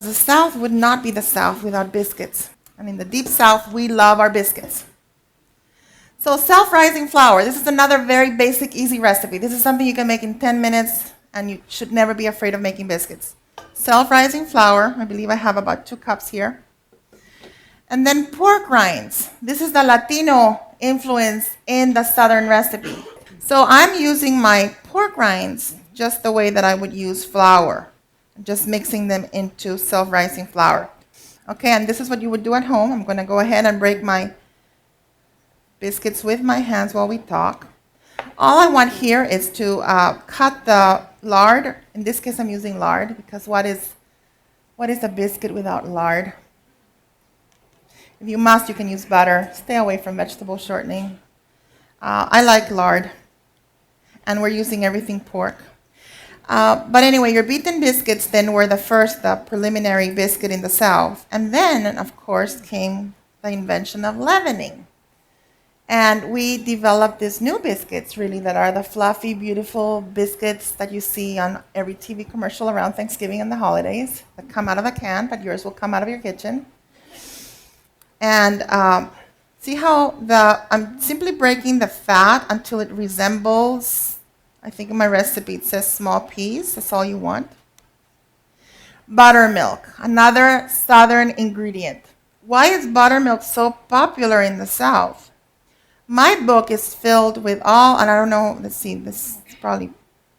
The South would not be the South without biscuits. And in the Deep South, we love our biscuits. So self-rising flour. This is another very basic, easy recipe. This is something you can make in 10 minutes, and you should never be afraid of making biscuits. Self-rising flour. I believe I have about 2 cups here. And then pork rinds. This is the Latino influence in the Southern recipe. So I'm using my pork rinds just the way that I would use flour. Just mixing them into self-rising flour. Okay, and this is what you would do at home. I'm going to go ahead and break my biscuits with my hands while we talk. All I want here is to cut the lard. In this case, I'm using lard because what is a biscuit without lard? If you must, you can use butter. Stay away from vegetable shortening. I like lard. And we're using everything pork. But anyway, your beaten biscuits then were the preliminary biscuit in the South. And then, of course, came the invention of leavening. And we developed these new biscuits, really, that are the fluffy, beautiful biscuits that you see on every TV commercial around Thanksgiving and the holidays that come out of a can, but yours will come out of your kitchen. And see how I'm simply breaking the fat until it resembles, I think in my recipe it says small peas. That's all you want. Buttermilk, another Southern ingredient. Why is buttermilk so popular in the South? My book is filled with all, and I don't know, let's see, this is probably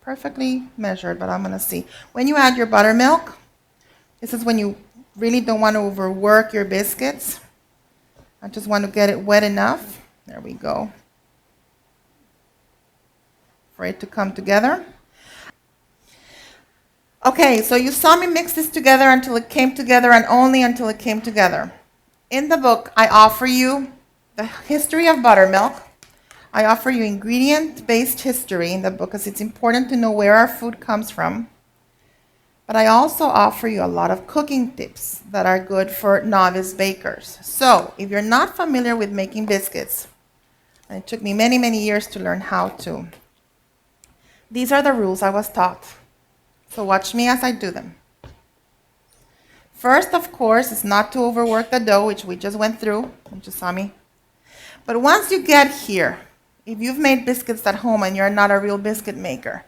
perfectly measured, but I'm going to see. When you add your buttermilk, this is when you really don't want to overwork your biscuits. I just want to get it wet enough. There we go. For it to come together. Okay, so you saw me mix this together until it came together, and only until it came together. In the book, I offer you the history of buttermilk. I offer you ingredient-based history in the book because it's important to know where our food comes from. But I also offer you a lot of cooking tips that are good for novice bakers. So if you're not familiar with making biscuits, and it took me many, many years to learn how to, these are the rules I was taught. So watch me as I do them. First, of course, is not to overwork the dough, which we just went through. You just saw me. But once you get here, if you've made biscuits at home and you're not a real biscuit maker,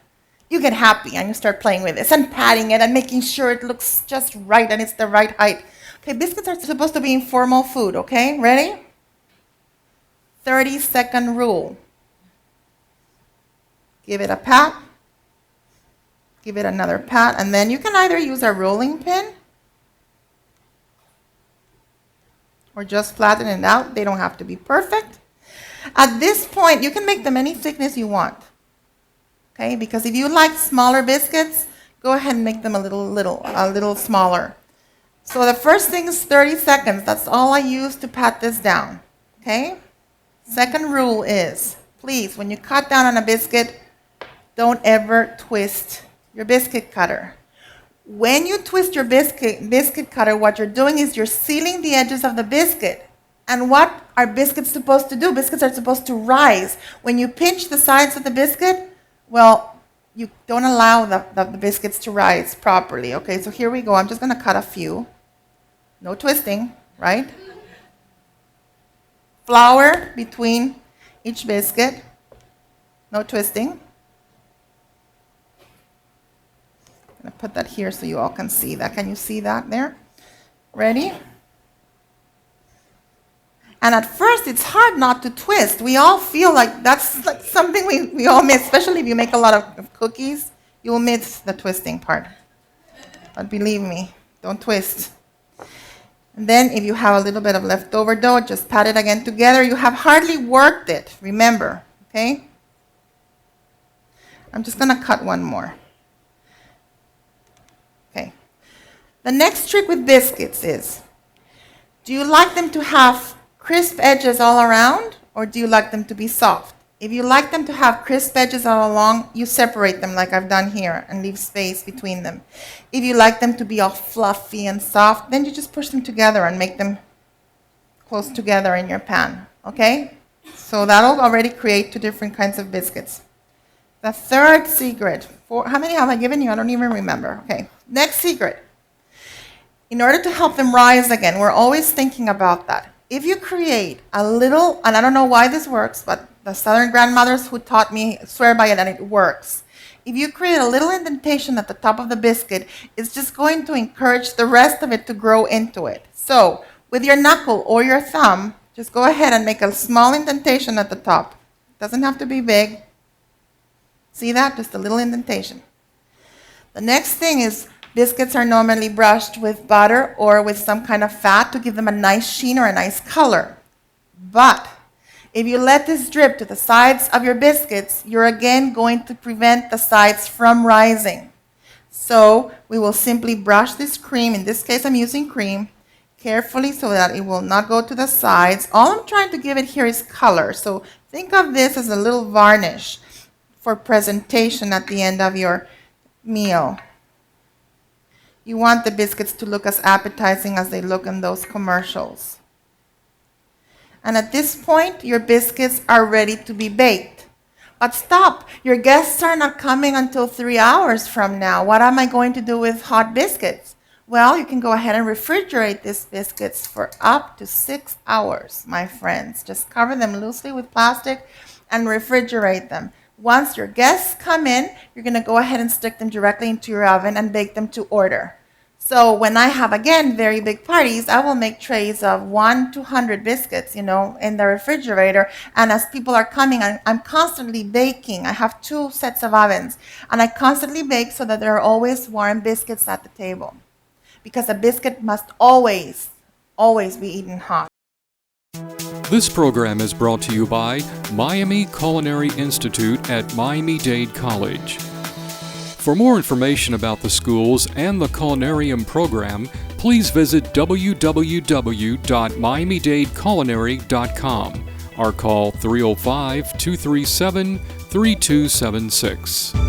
you get happy and you start playing with this and patting it and making sure it looks just right and it's the right height. Okay, biscuits are supposed to be informal food, okay? Ready? 30-second rule. Give it a pat. Give it another pat. And then you can either use a rolling pin or just flatten it out. They don't have to be perfect. At this point, you can make them any thickness you want. Okay, because if you like smaller biscuits, go ahead and make them a little smaller. So the first thing is 30 seconds. That's all I use to pat this down. Okay? Second rule is, please, when you cut down on a biscuit, don't ever twist your biscuit cutter. When you twist your biscuit cutter, what you're doing is you're sealing the edges of the biscuit. And what are biscuits supposed to do? Biscuits are supposed to rise. When you pinch the sides of the biscuit, well, you don't allow the biscuits to rise properly. Okay, so here we go. I'm just going to cut a few. No twisting, right? Flour between each biscuit. No twisting. I'm going to put that here so you all can see that. Can you see that there? Ready? And at first, it's hard not to twist. We all feel like that's like something we all miss, especially if you make a lot of cookies. You will miss the twisting part. But believe me, don't twist. And then if you have a little bit of leftover dough, just pat it again together. You have hardly worked it, remember, okay? I'm just going to cut one more. Okay. The next trick with biscuits is, do you like them to have crisp edges all around, or do you like them to be soft? If you like them to have crisp edges all along, you separate them like I've done here and leave space between them. If you like them to be all fluffy and soft, then you just push them together and make them close together in your pan, okay? So that'll already create 2 different kinds of biscuits. The third secret, how many have I given you? I don't even remember. Okay, next secret. In order to help them rise again, we're always thinking about that. If you create a little, and I don't know why this works, but the Southern grandmothers who taught me swear by it and it works. If you create a little indentation at the top of the biscuit, it's just going to encourage the rest of it to grow into it. So with your knuckle or your thumb, just go ahead and make a small indentation at the top. It doesn't have to be big. See that? Just a little indentation. The next thing is biscuits are normally brushed with butter or with some kind of fat to give them a nice sheen or a nice color. But if you let this drip to the sides of your biscuits, you're again going to prevent the sides from rising. So we will simply brush this cream, in this case I'm using cream, carefully so that it will not go to the sides. All I'm trying to give it here is color. So think of this as a little varnish for presentation at the end of your meal. You want the biscuits to look as appetizing as they look in those commercials. And at this point, your biscuits are ready to be baked. But stop! Your guests are not coming until 3 hours from now. What am I going to do with hot biscuits? Well, you can go ahead and refrigerate these biscuits for up to 6 hours, my friends. Just cover them loosely with plastic and refrigerate them. Once your guests come in, you're going to go ahead and stick them directly into your oven and bake them to order. So when I have, again, very big parties, I will make trays of 1 to 100 biscuits, in the refrigerator. And as people are coming, I'm constantly baking. I have 2 sets of ovens. And I constantly bake so that there are always warm biscuits at the table. Because a biscuit must always, always be eaten hot. This program is brought to you by Miami Culinary Institute at Miami-Dade College. For more information about the schools and the Culinarium program, please visit www.miamidadeculinary.com or call 305-237-3276.